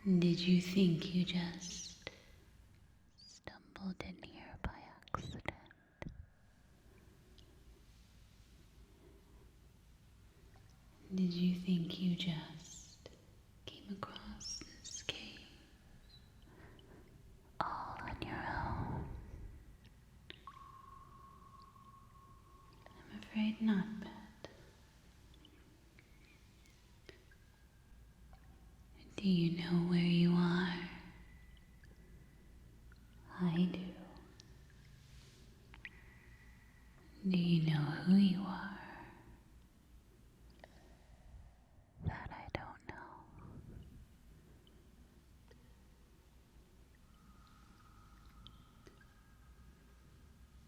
Did you think you just stumbled in here by accident? Did you think you just came across this cave all on your own? I'm afraid not, Beth. Do you know where you are? I do. Do you know who you are? That I don't know.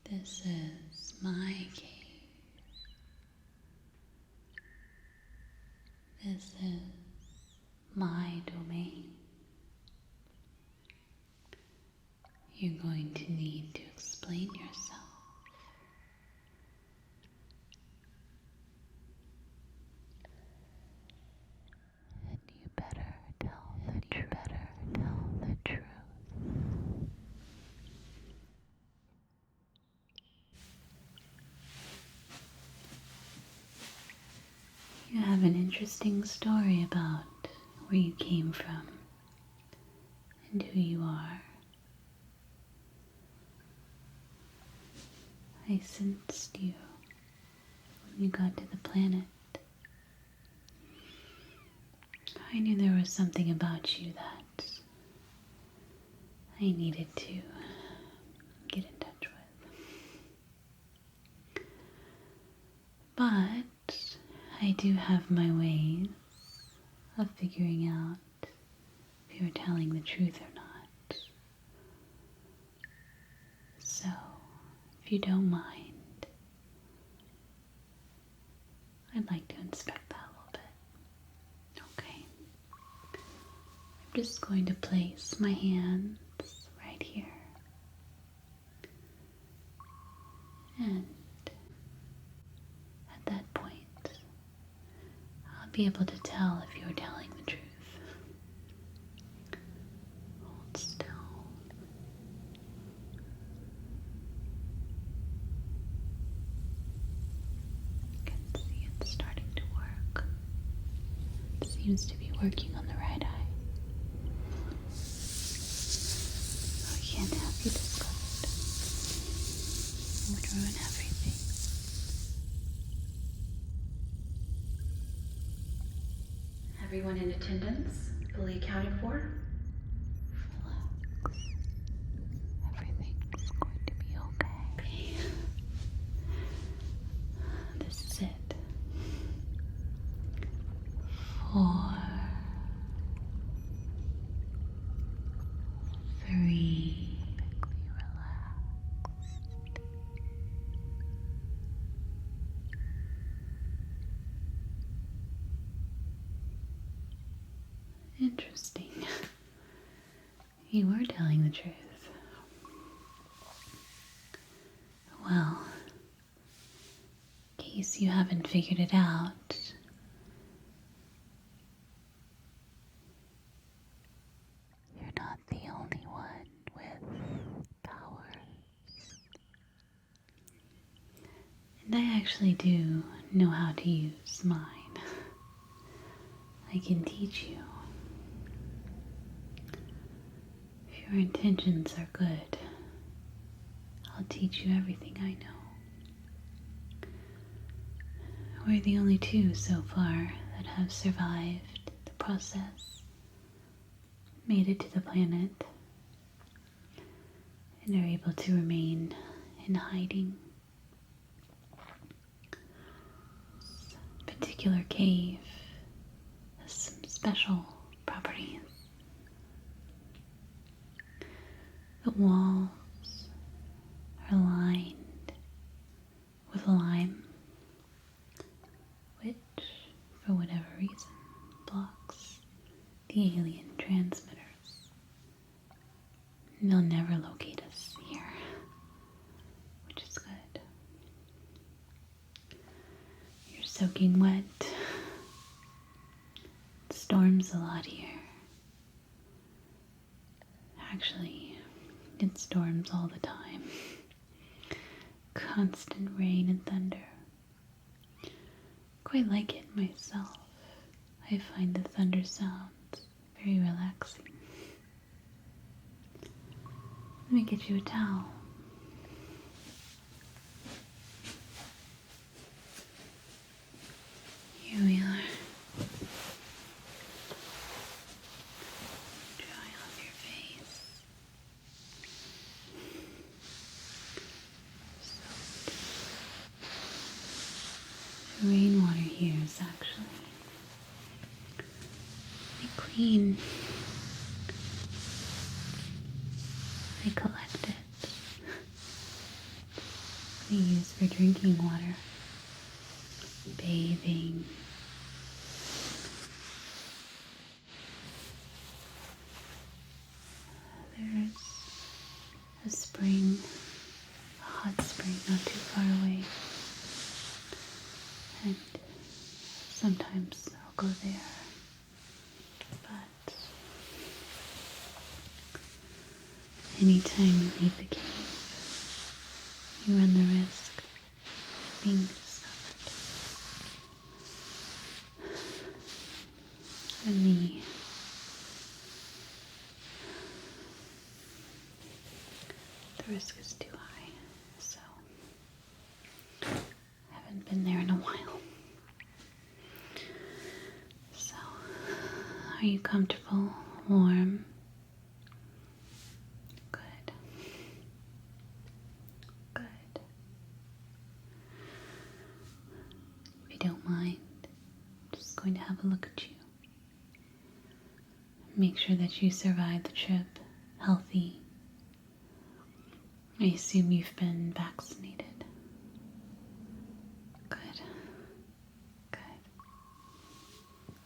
This is my cave. This is my domain. You're going to need to explain yourself. And you better tell the truth. You have an interesting story about where you came from and who you are. I sensed you when you got to the planet. I knew there was something about you that I needed to get in touch with. But I do have my ways of figuring out if you're telling the truth or not. So, if you don't mind, I'd like to inspect that a little bit. Okay. I'm just going to place my hands right here. And at that point, I'll be able to tell if you're telling the truth. Hold still. You can see it's starting to work. It seems to be working on the right eye. I can't have you discovered. It would ruin everything. Everyone in attendance, fully accounted for? Relax. Everything's going to be okay. This is it. 4, 3. Perfectly relaxed. Interesting. You were telling the truth. Well, in case you haven't figured it out, you're not the only one with powers. And I actually do know how to use mine. I can teach you. If your intentions are good, I'll teach you everything I know. We're the only two so far that have survived the process, made it to the planet, and are able to remain in hiding. This particular cave has some special properties. The walls are lined with lime, which, for whatever reason, blocks the alien transmitters. They'll never locate us here, which is good. You're soaking wet. Storms a lot here. thunderstorms all the time. Constant rain and thunder. Quite like it myself. I find the thunder sounds very relaxing. Let me get you a towel. Here we are. Dry off your face. The rainwater here is actually really clean. I collect it. We use for drinking water, bathing. There's a spring, a hot spring not too far away, and sometimes I'll go there, but anytime you leave the cave, you run the risk of being discovered. And the risk is too high, so I haven't been there in a while. So, are you comfortable, warm? Good. Good. If you don't mind, I'm just going to have a look at you. Make sure that you survive the trip healthy. I assume you've been vaccinated. Good. Good.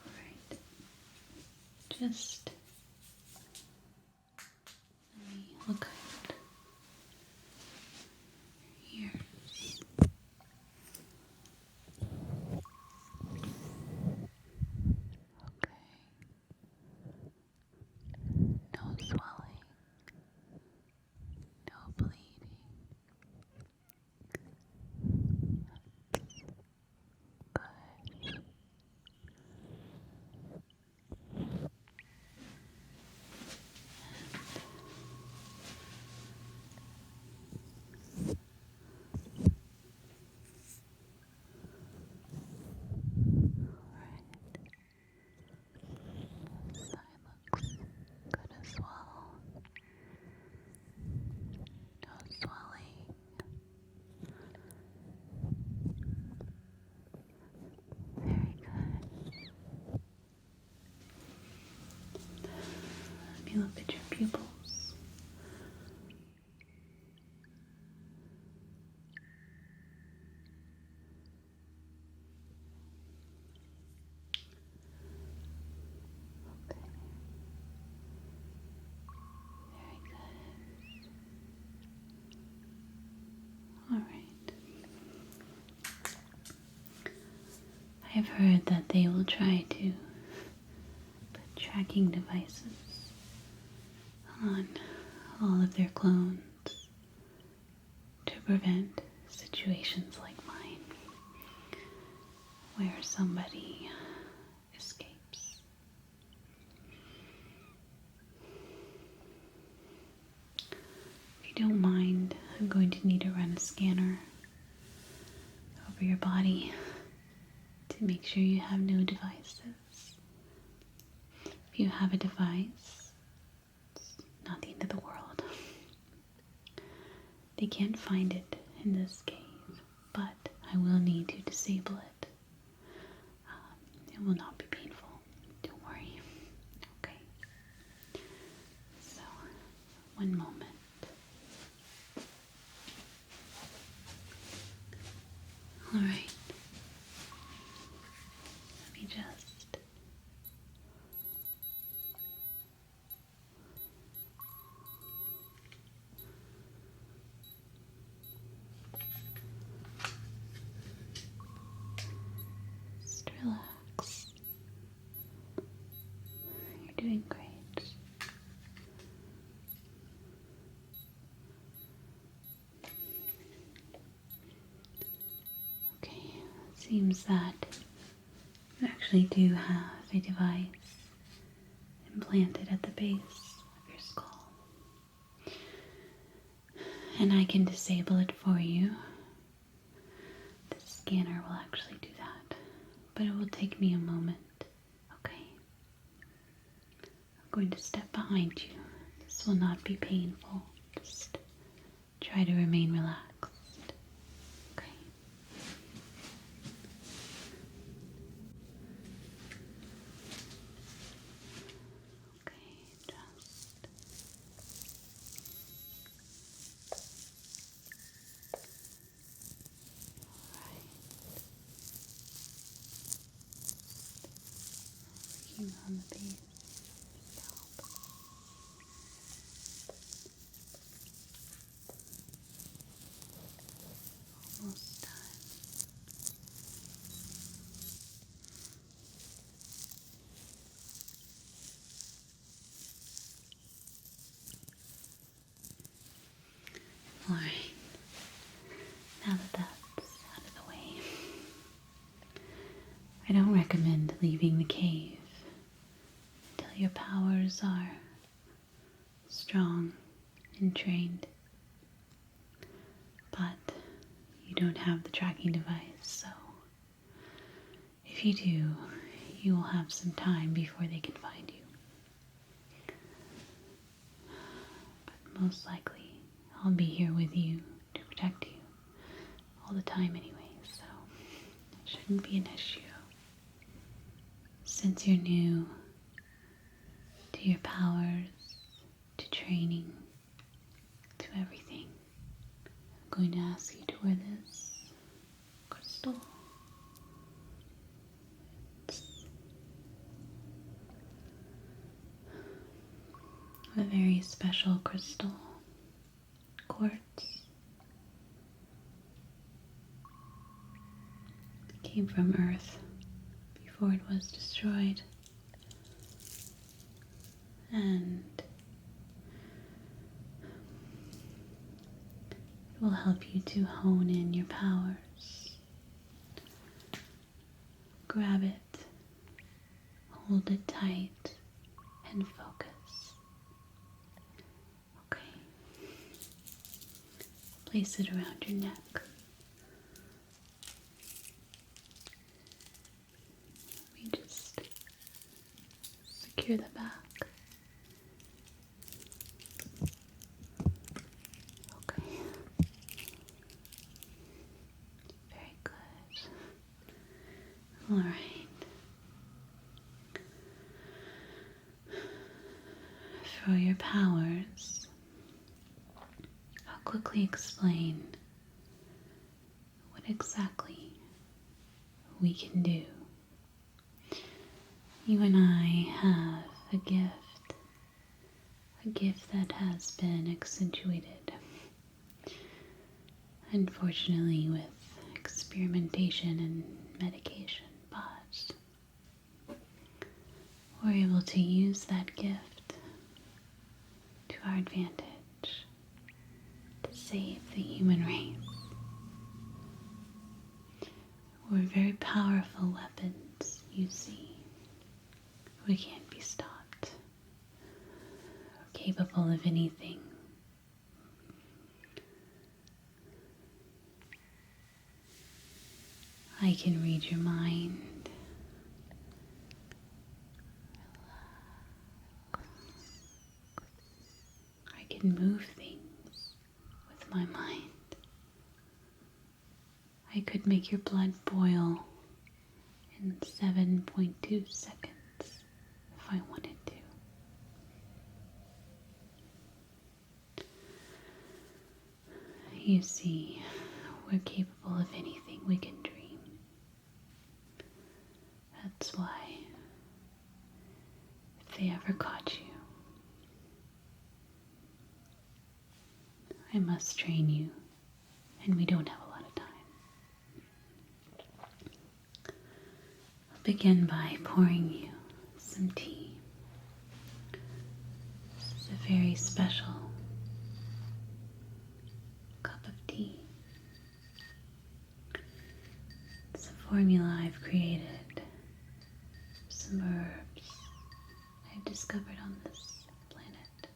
Alright. Just let me look at your ears. Okay. No swelling. No bleeding. Good. This side looks good as well. No swelling. Very good. Let me look at your pupils. Okay. Very good. Alright. I have heard that they will try to put tracking devices on all of their clones to prevent situations like mine, where somebody escapes. If you don't mind, I'm going to need to run a scanner over your body to make sure you have no devices. If you have a device, it's not the end of the world. They can't find it in this cave, but I will need to disable it. It will not be painful. Don't worry. Okay. So, one moment. Alright. Let me just relax. You're doing great. seems that you actually do have a device implanted at the base of your skull. And I can disable it for you. The scanner will actually do that, but it will take me a moment. Okay. I'm going to step behind you. This will not be painful. Just try to remain relaxed. Okay. Okay, just working on the base scalp. Almost done. Alright, now that that's out of the way, I don't recommend leaving the cave until your powers are strong and trained. But you don't have the tracking device, so if you do, you will have some time before they can find you. But most likely, I'll be here with you to protect you all the time anyway, so it shouldn't be an issue. Since you're new to your powers, to training, to everything, I'm going to ask you to wear this crystal. It's a very special crystal. Quartz. It came from Earth before it was destroyed, and it will help you to hone in your powers. Grab it, hold it tight, and focus. Okay. Place it around your neck. Let me just secure the back. Okay. Very good. All right. For your powers, I'll quickly explain what exactly we can do. You and I have a gift that has been accentuated, unfortunately, with experimentation and medication, but we're able to use that gift to our advantage to save the human race. We're very powerful weapons, you see. We can't be stopped. We're capable of anything. I can read your mind. I can move things with my mind. I could make your blood boil in 7.2 seconds if I wanted to. You see, we're capable of anything we can dream. That's why, if they ever caught you, I must train you, and we don't have a lot of time. I'll begin by pouring you some tea. This is a very special cup of tea. It's a formula I've created, some herbs I've discovered on this planet.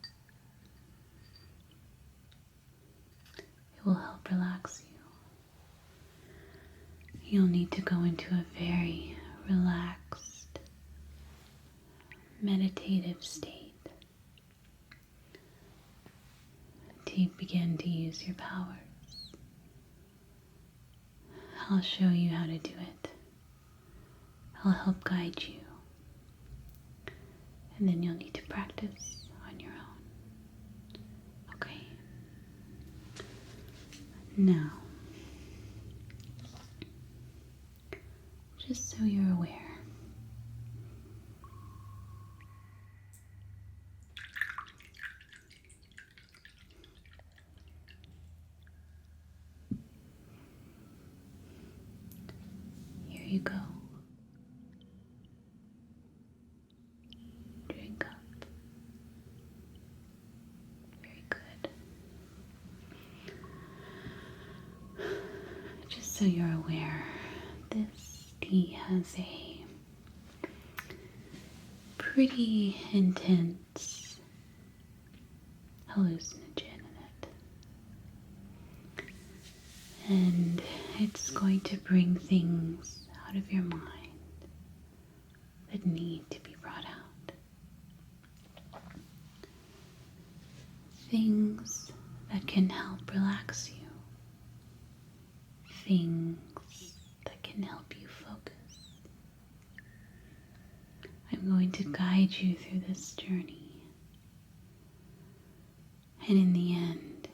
It will help relax you. You'll need to go into a very relaxed, meditative state to begin to use your powers. I'll show you how to do it. I'll help guide you. And then you'll need to practice on your own. Okay? Now, just so you're aware, here you go. Drink up. Very good. Just so you're aware, this tea has a pretty intense hallucinogen in it. And it's going to bring things out of your mind that need to be brought out. Things that can help relax you. Things that can help you focus. I'm going to guide you through this journey. And in the end,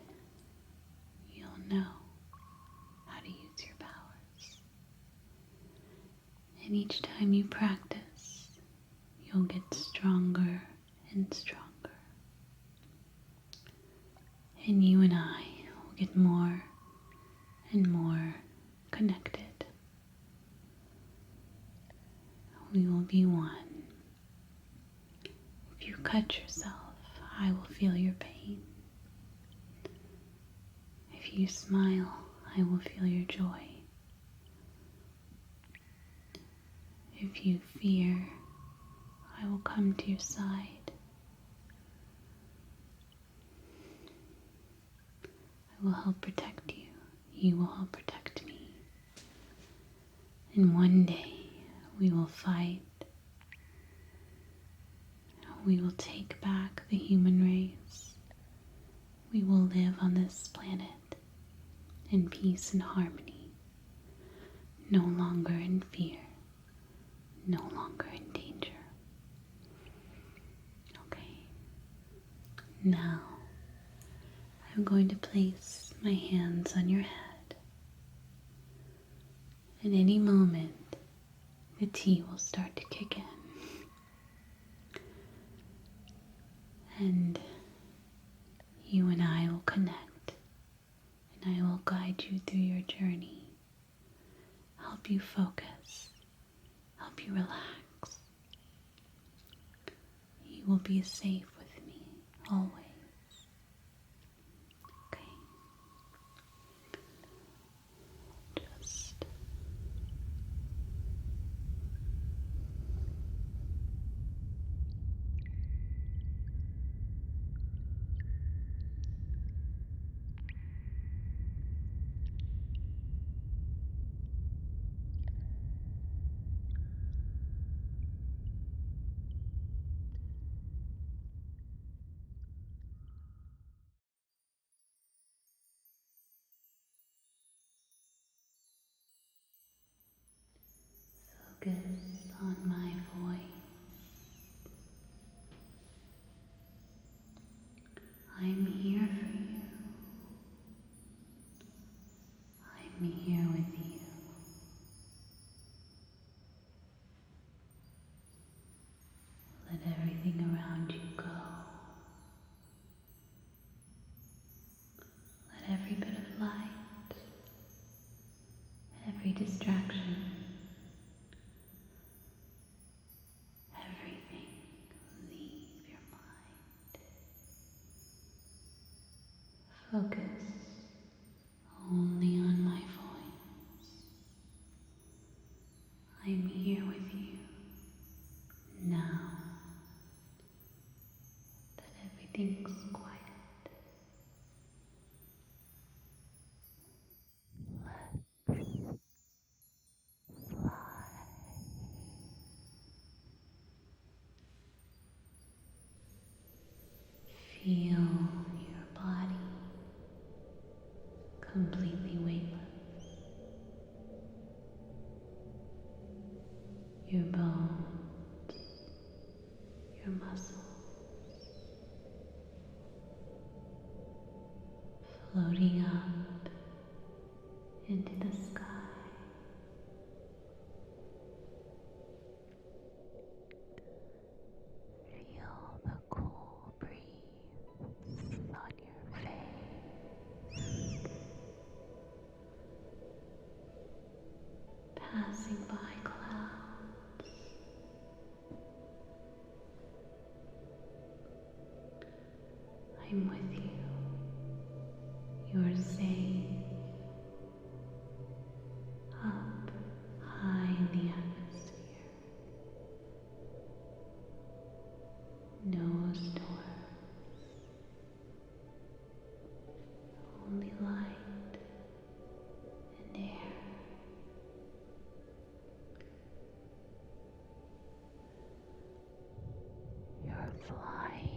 you'll know how to use your powers. And each time you practice, you'll get stronger and stronger. And you and I will get more and more connected. We will be one. If you cut yourself, I will feel your pain. If you smile, I will feel your joy. If you fear, I will come to your side. I will help protect you. You will help protect me. And one day we will fight. We will take back the human race. We will live on this planet in peace and harmony. No longer in fear. No longer in danger. Okay. Now, I'm going to place my hands on your head. At any moment, the tea will start to kick in. And you and I will connect. And I will guide you through your journey. Help you focus. Help you relax. You will be safe with me, always. Okay. Just focus on my voice. I'm here for you. I'm here with you. Let everything around you go. Let every bit of light, every distraction, everything leave your mind. Focus only on my voice. completely weightless. Your bones, your muscles, floating up into the sky. Feel the cool breeze on your face, passing by clouds. I'm with you. You're safe. Up high in the atmosphere. No storms. Only light and air. You're flying.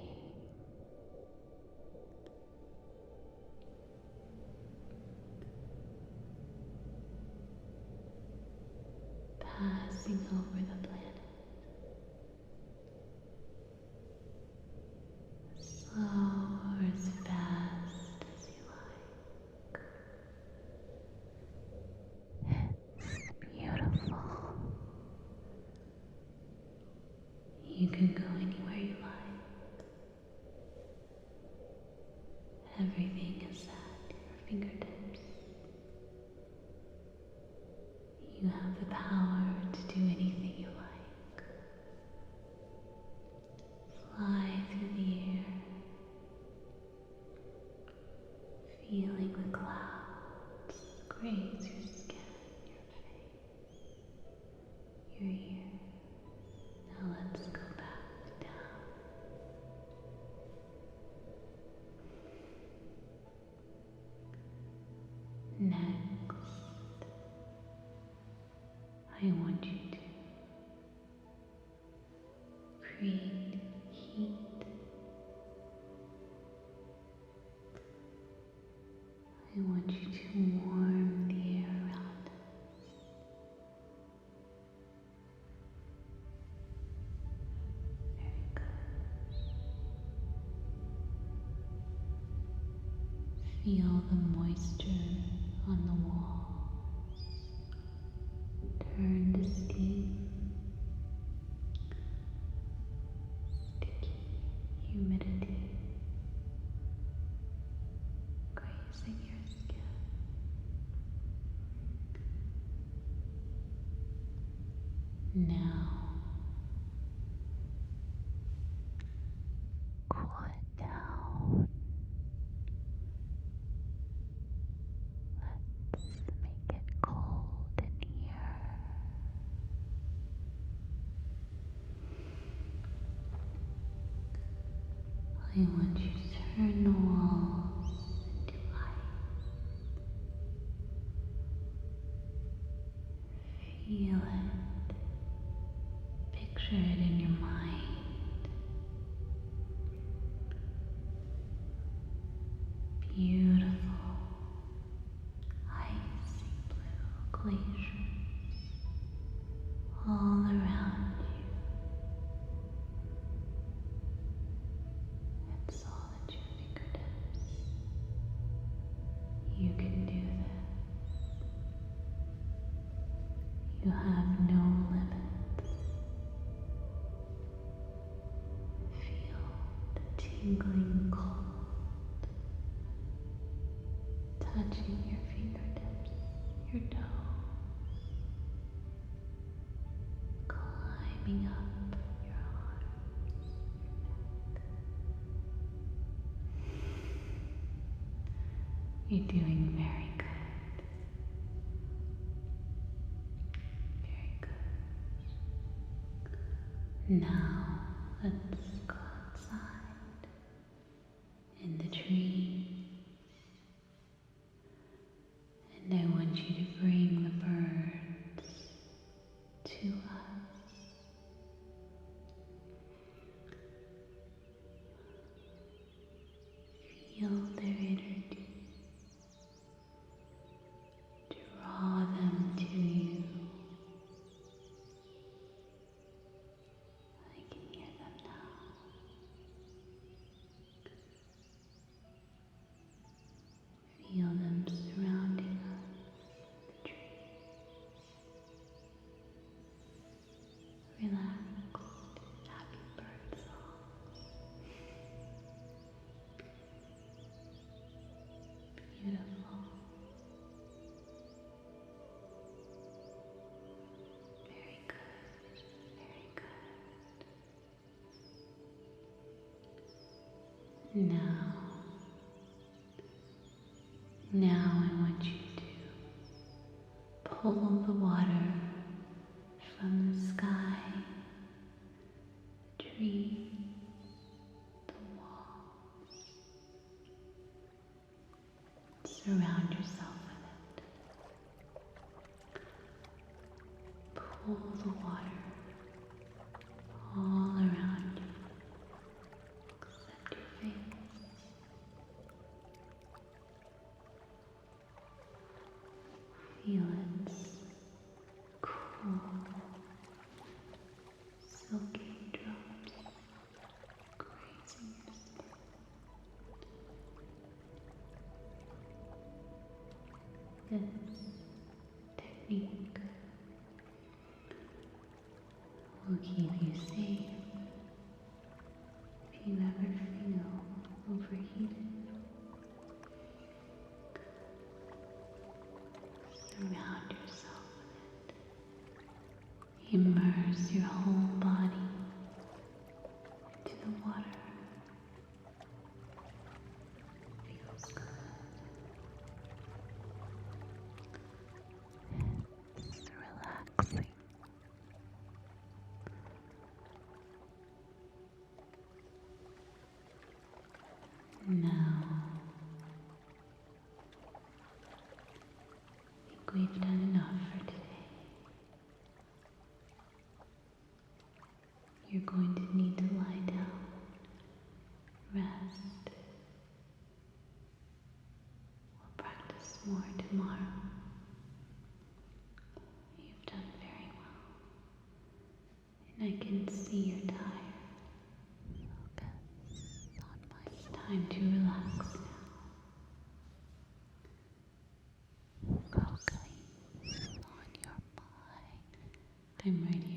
Passing over the planet. Slow or as fast as you like. It's beautiful. You can go anywhere you like. Everything is at your fingertips. You have the power to do anything you like. Fly through the air, feeling the clouds graze your skin, your face, your ear. Now let's go back down. Next, I want you to create heat. I want you to warm the air around us. Very good. Feel the moisture on the walls turn to steam. Sticky humidity grazing your skin. Now, cool it down. Let's make it cold in here. I want you to turn the walls into ice. Feel it. Picture it in your mind. Beautiful, icy blue glaciers all around you. It's all at your fingertips. You can do this. You have no limits. Feel the tingling cold touching your fingertips, your toes, climbing up your arms, your neck. You're doing very good. Very good. Now, let's go outside in the trees. And I want you to bring the birds to us. Feel their energy. Now, I want you to pull the water from the sky, the tree, the walls. Surround yourself with it. Pull the water all around you, except your face. Feel its cool, silky drops grazing your skin. This technique will keep you safe if you ever feel overheated. Surround yourself with it. Immerse your whole body into the water. Feels good. It's relaxing. Now, I think we've done enough for today. You're going to need to lie down, rest. We'll practice more tomorrow. You've done very well, and I can see you're tired. Focus on my It's time to relax now. Focus on your mind. I'm right here.